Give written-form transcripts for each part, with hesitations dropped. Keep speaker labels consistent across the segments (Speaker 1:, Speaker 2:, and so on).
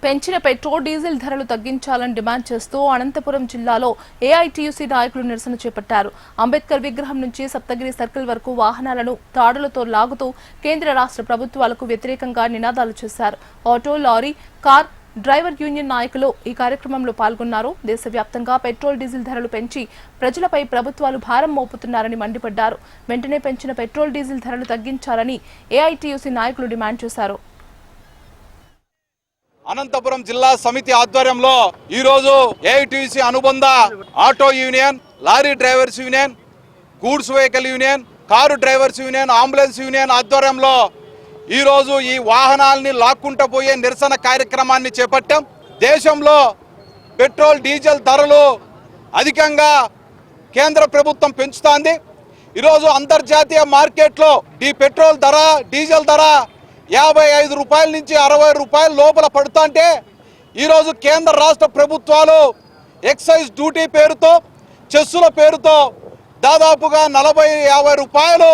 Speaker 1: పెంచిన petrol diesel ధరలు తగ్గించాలని డిమాండ్ చేస్తూ అనంతపురం జిల్లాలో ఏఐటీయూసీ నాయకులు నిరసన చేపట్టారు. అంబేద్కర్ విగ్రహం నుంచి సప్తగిరి సర్కిల్ వరకు వాహనాలను తాడులతో లాగుతూ కేంద్ర రాష్ట్ర ప్రభుత్వాలకు వ్యతిరేకంగా నినాదాలు చేశారు. Auto, lorry, car driver union నాయకులు ఈ కార్యక్రమంలో పాల్గొన్నారు. దేశవ్యాప్తంగా పెట్రోల్ డీజిల్ ధరలు పెంచి ప్రజలపై ప్రభుత్వాలు భారం మోపుతున్నారని మండిపడ్డారు. వెంటనే పెంచిన పెట్రోల్ డీజిల్ ధరలు తగ్గించాలని ఏఐటీయూసీ నాయకులు డిమాండ్ చేశారు.
Speaker 2: అనంతపురం జిల్లా సమితి ఆధ్వర్యంలో ఈ రోజు ఏఐటీయూసీ అనుబంధ auto union, lorry drivers union, goods vehicle union, car drivers union, ambulance union ఆధ్వర్యంలో ఈ రోజు ఈ వాహనాలని లాక్కుంటూ పోయే నిరసన కార్యక్రమాన్ని చేపట్టాం. దేశంలో పెట్రోల్ డీజిల్ ధరలు అధికంగా కేంద్ర ప్రభుత్వం పెంచుతోంది. ఈరోజు అంతర్జాతీయ మార్కెట్లో పెట్రోల్ ధర, డీజిల్ ధర 55 రూపాయల నుంచి 60 రూపాయల లోపల పడుతుంటే ఈరోజు కేంద్ర రాష్ట్ర ప్రభుత్వాలు ఎక్సైజ్ డ్యూటీ పేరుతో, చెస్సుల పేరుతో దాదాపుగా 40-50 రూపాయలు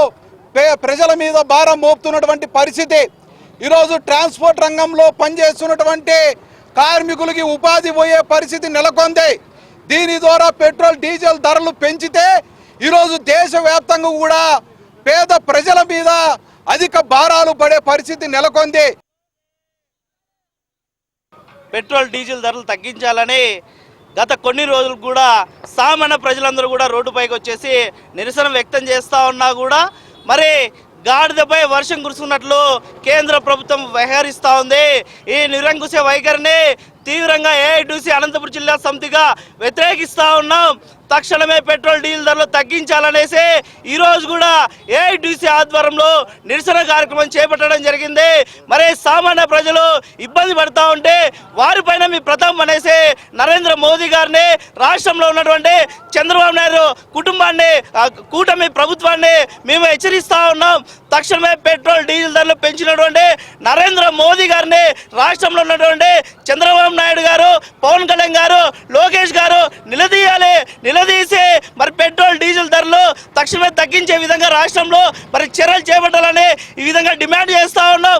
Speaker 2: ప్రజల మీద భారం మోపుతున్నటువంటి పరిస్థితి. ఈరోజు ట్రాన్స్పోర్ట్ రంగంలో పనిచేస్తున్నటువంటి కార్మికులకి ఉపాధి పోయే పరిస్థితి నెలకొంది. దీని ద్వారా పెట్రోల్ డీజిల్ ధరలు పెంచితే ఈరోజు దేశవ్యాప్తంగా కూడా పేద ప్రజల మీద అధిక భారాలు పడే పరిస్థితి నెలకొంది.
Speaker 3: పెట్రోల్ డీజిల్ ధరలు తగ్గించాలని గత కొన్ని రోజులు కూడా సామాన్య ప్రజలందరూ కూడా రోడ్డుపైకి వచ్చేసి నిరసన వ్యక్తం చేస్తూ ఉన్నా కూడా మరి గాడిదపై వర్షం కురుస్తున్నట్లు కేంద్ర ప్రభుత్వం వ్యవహరిస్తూ ఉంది. ఈ నిరంకుశ వైఖరిని తీవ్రంగా ఏఐటీయూసీ అనంతపురం జిల్లా సమితిగా వ్యతిరేకిస్తూ ఉన్నాం. తక్షణమే పెట్రోల్ డీజిల్ ధరలు తగ్గించాలనేసి ఈరోజు కూడా ఏఐటీయూసీ ఆధ్వర్యంలో నిరసన కార్యక్రమం చేపట్టడం జరిగింది. మరి సామాన్య ప్రజలు ఇబ్బంది పడుతూ ఉంటే వారిపైన మీ ప్రతాపం అనేసి నరేంద్ర మోదీ గారిని, రాష్ట్రంలో ఉన్నటువంటి చంద్రబాబు నాయుడు కుటుంబాన్ని, కూటమి ప్రభుత్వాన్ని మేము హెచ్చరిస్తూ ఉన్నాం. తక్షణమే పెట్రోల్ డీజిల్ ధరలు పెంచినటువంటి నరేంద్ర మోదీ గారిని, రాష్ట్రంలో ఉన్నటువంటి చంద్రబాబు నాయుడు గారు, పవన్ కళ్యాణ్ గారు, లోకేష్ గారు నిలదీసి మరి పెట్రోల్ డీజిల్ ధరలు తక్షణమే తగ్గించే విధంగా రాష్ట్రంలో మరి చర్యలు చేపట్టాలని ఈ విధంగా డిమాండ్ చేస్తూ ఉన్నాం.